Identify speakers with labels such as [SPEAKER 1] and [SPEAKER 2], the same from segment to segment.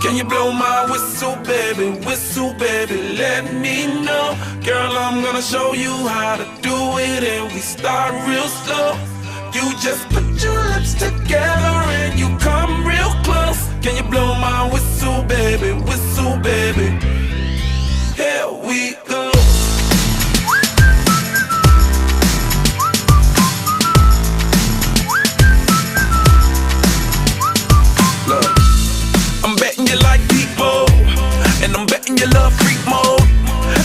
[SPEAKER 1] Can you blow my whistle, baby, let me know. Girl, I'm gonna show you how to do it, and we start real slow. You just put your lips together and you come real close. Can you blow my whistle, baby, here we go. Look, I'm betting you like people, and I'm betting you love freak mode,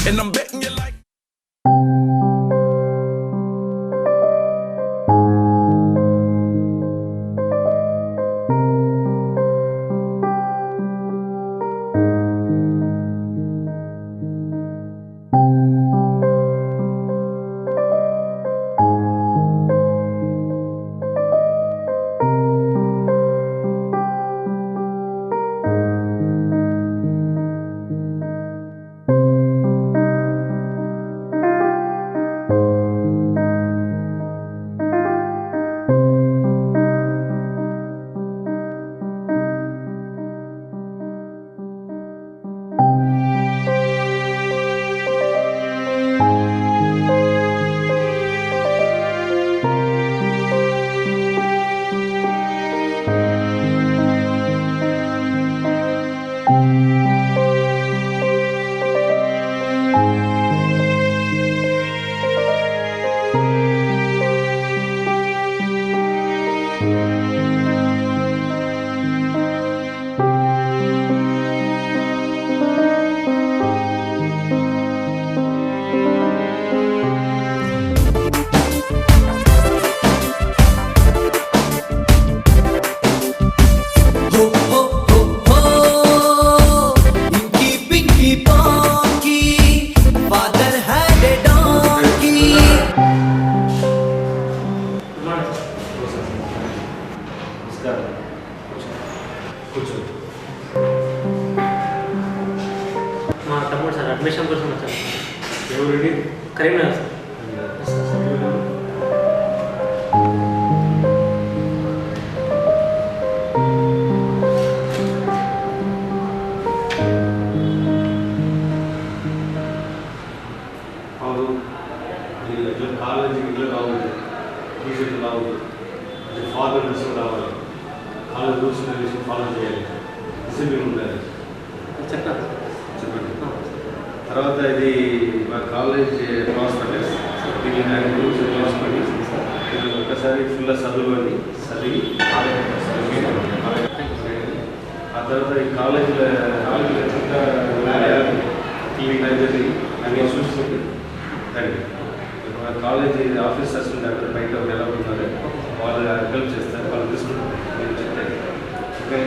[SPEAKER 1] and I'm betting you like.
[SPEAKER 2] మా తమ్ముడు sir admission కోసం వచ్చాను. ఎవరిని Karimnagar sir.
[SPEAKER 3] College ఇట్లా రావాలి, T shirt రావాలి, father dress రావాలి, college rules regulation follow చేయాలి, డిసిప్లిన్ ఉండాలి.
[SPEAKER 2] చెప్పండి.
[SPEAKER 3] తర్వాత ఇది మా కాలేజ్ ప్రాస్పెక్టస్, దీని రూల్స్ రెగ్యులేషన్ ఒకసారి ఫుల్గా చదువుని చదివి ఆ తర్వాత ఈ కాలేజీలో క్లీన్ లైబ్రరీ అన్నీ చూసుకుంటే రండి. కాలేజీ ఆఫీసర్స్ ఉంటారు బయట ఎలా ఉన్నారు, వాళ్ళు హెల్ప్ చేస్తారు, వాళ్ళు తీసుకుంటారు. నేను చెప్తాను okay.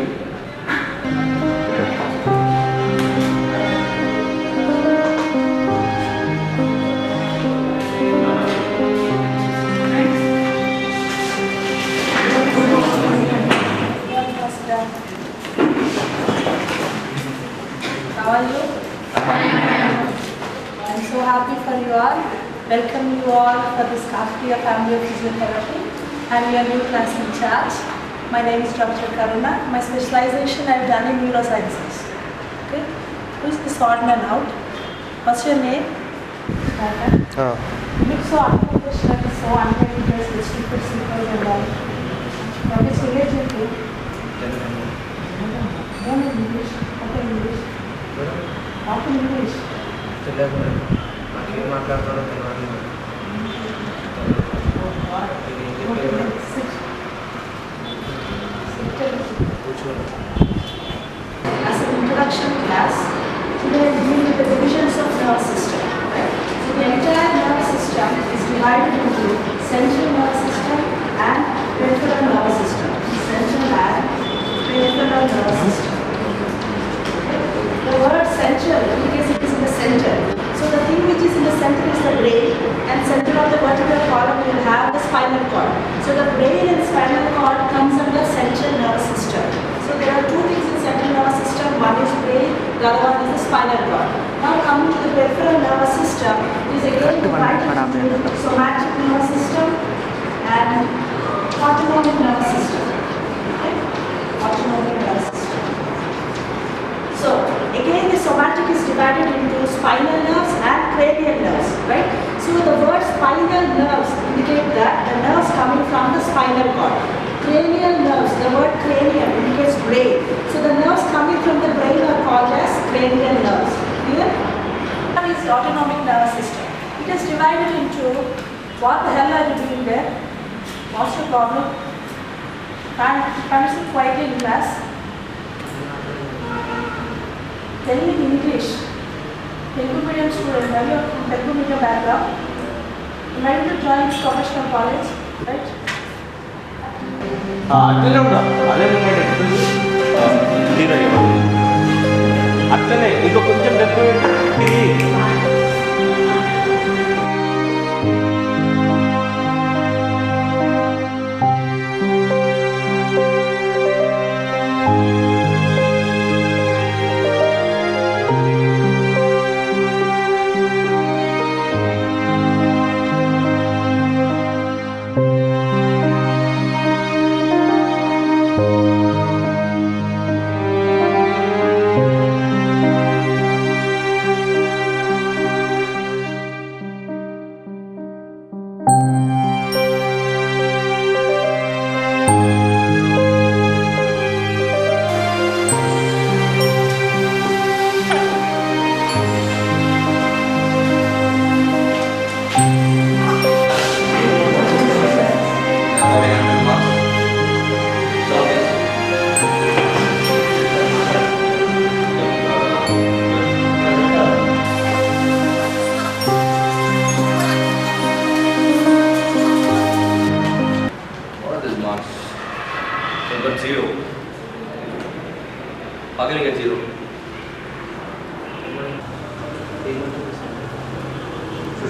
[SPEAKER 4] How are you? I'm so happy for you all. Welcome you all for this Kafkiya Family of Physiotherapy. I'm your new class in charge. My name is Dr. Karuna. My specialization I've done in neurosciences. Okay. Who is this odd man out? What's your name? You look so unprofessional, so unready, with stupid slippers and all. What is your age? Learn English. Okay, English. Talk in English. As an introduction class, today we deal with the divisions of nervous system. Right? So the entire nervous system is divided into central nervous system and peripheral nervous system. Central and peripheral nervous system. The word central indicates it is in the center. So the thing which is in the center is the brain, and center of the vertebral column will have the spinal cord. So the brain and spinal cord comes under central nervous system. So there are two things in central nervous system. One is brain, the other one is the spinal cord. Now coming to the peripheral nervous system, is again divided into somatic nervous system and autonomic nervous system. Okay? Autonomic nervous system. somatic is divided into spinal nerves and cranial nerves, right? So the word spinal nerves indicate that the nerves coming from the spinal cord. Cranial nerves, the word cranium indicates brain. So the nerves coming from the brain are called as cranial nerves. Clear? What is the autonomic nervous system? It is divided into, what the hell are you doing there? What's your problem? Can't sit quietly in class? Tell me in English. Telugu medium student, are you from Telugu medium background? You might to join this professional college, right?
[SPEAKER 3] అట్లనే ఉంటా అదే moment hero అట్లనే ఇంకో కొంచెం definite zero. How can you get zero?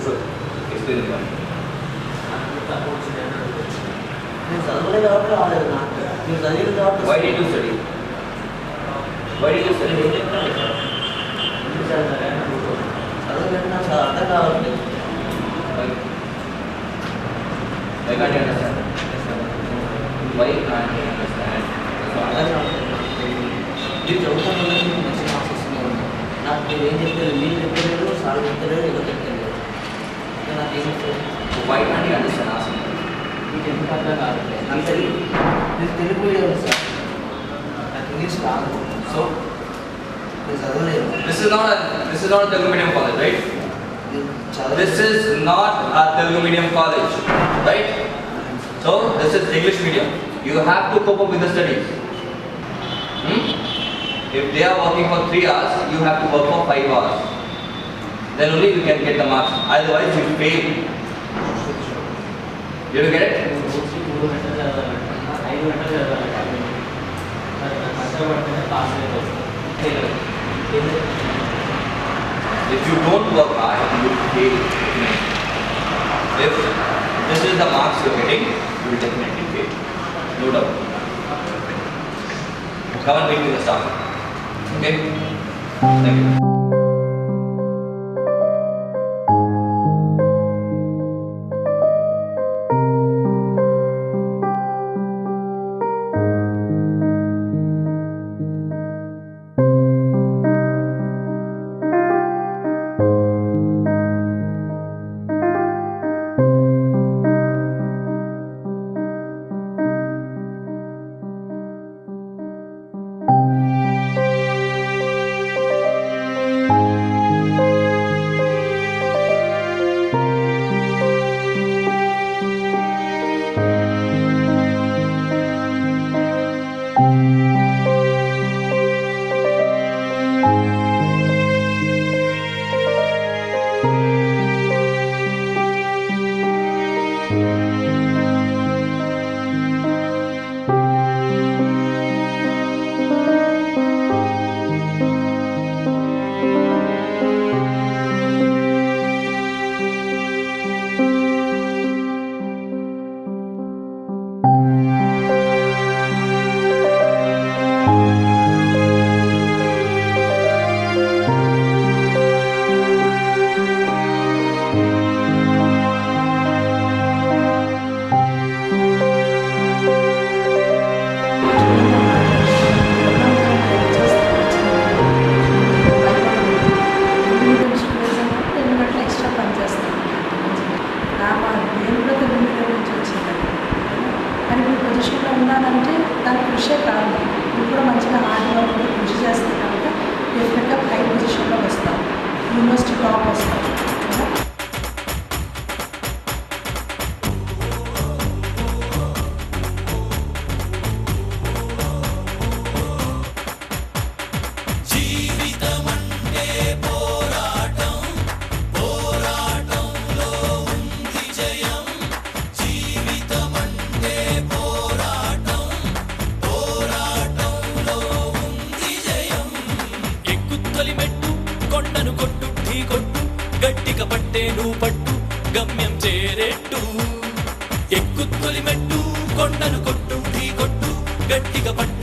[SPEAKER 3] Sure. Explain it one. Why did you study? Why did you study? Why can't you understand? Why can't you understand?
[SPEAKER 5] You చదువుతాను మంచి marks వస్తున్నాయి నాకు మీరు ఏం చెప్తారు మీరు చెప్పలేదు సార్ చెప్తారు ఎవరు చెప్తారు నాకు ఏం చెప్తారు
[SPEAKER 3] Why can't you understand? Ask me.
[SPEAKER 5] మీకు ఎందుకు అర్థం కావట్లేదు నాకు తెలుగు లేదు సార్ నాకు ఇంగ్లీష్ రాదు సో నేను చదవలేదు
[SPEAKER 3] This is not a Telugu medium college, right? This is not a Telugu medium college, right? So this is English medium. You have to cope up with the studies. If they are working for 3 hours, you have to work for 5 hours. Then only you can get the marks. Otherwise, you fail. Did you get it? If you don't work hard, you will fail. If this is the marks you are getting, you will definitely fail. No doubt. Come and meet with the staff. Okay? Thank you.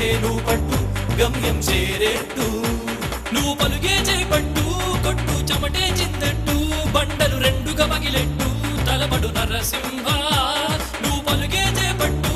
[SPEAKER 6] పట్టే నువ్వు పట్టు గమ్యం చేరేట్టు నువ్వు పలుగే చేపట్టు కొట్టు చెమటే చిందట్టు బండలు రెండుగా పగిలెట్టు తలపడు నరసింహ నువ్వు పలుగే చేపట్టు.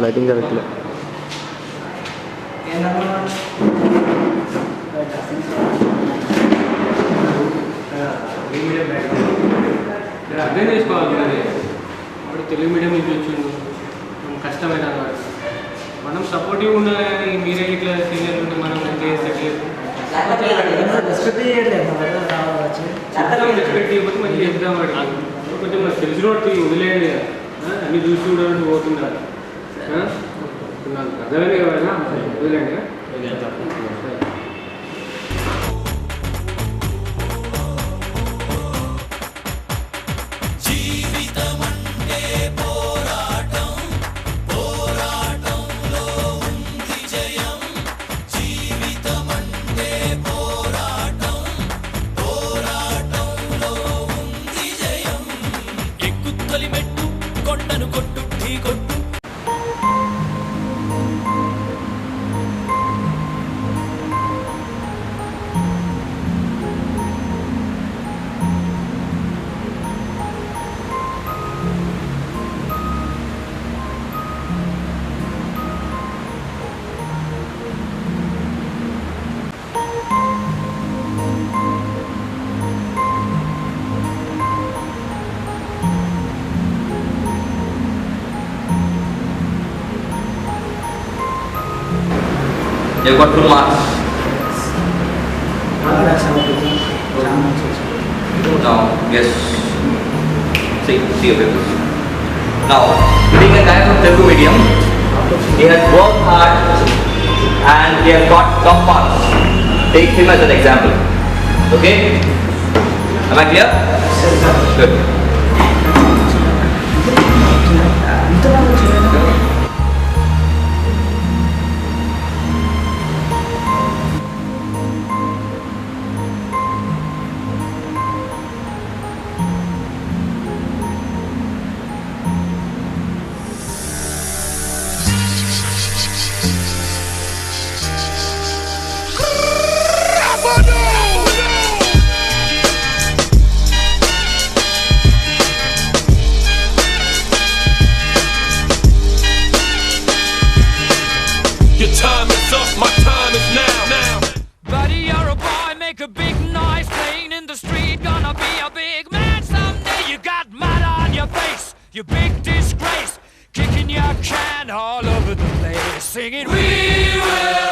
[SPEAKER 7] Lighting జరగట్లే.
[SPEAKER 2] అర్థం చేసుకోవాలి మరి వాడు తెలుగు మీడియం నుంచి వచ్చిండు కష్టమైన వాడు మనం సపోర్టివ్ ఉండాలి కానీ మీరే ఇట్లా సీనియర్లు ఉంటే మనం చేసేట్లేదు రెస్పెక్ట్ ఇవ్వకపోతే మంచి చెప్తాం వాడికి కొంచెం మనకు తెలిసిన వాడికి వదిలేయండి అన్ని చూసి చూడాలని పోతున్నారు అర్థమైంది కదా వదిలేండి.
[SPEAKER 6] కొండను కొట్టు ఢీ కొట్టు
[SPEAKER 8] You've got 2 marks. Now, yes. See your papers. Now, being a guy from Telugu medium, he has worked hard and he has got top marks. Take him as an example. Okay? Am I clear? Good.
[SPEAKER 1] Your time is up, my time is now.
[SPEAKER 6] Buddy, you're a boy, make a big noise, playing in the street, gonna be a big man someday. You got mud on your face, you big disgrace, kicking your can all over the place, singing, we will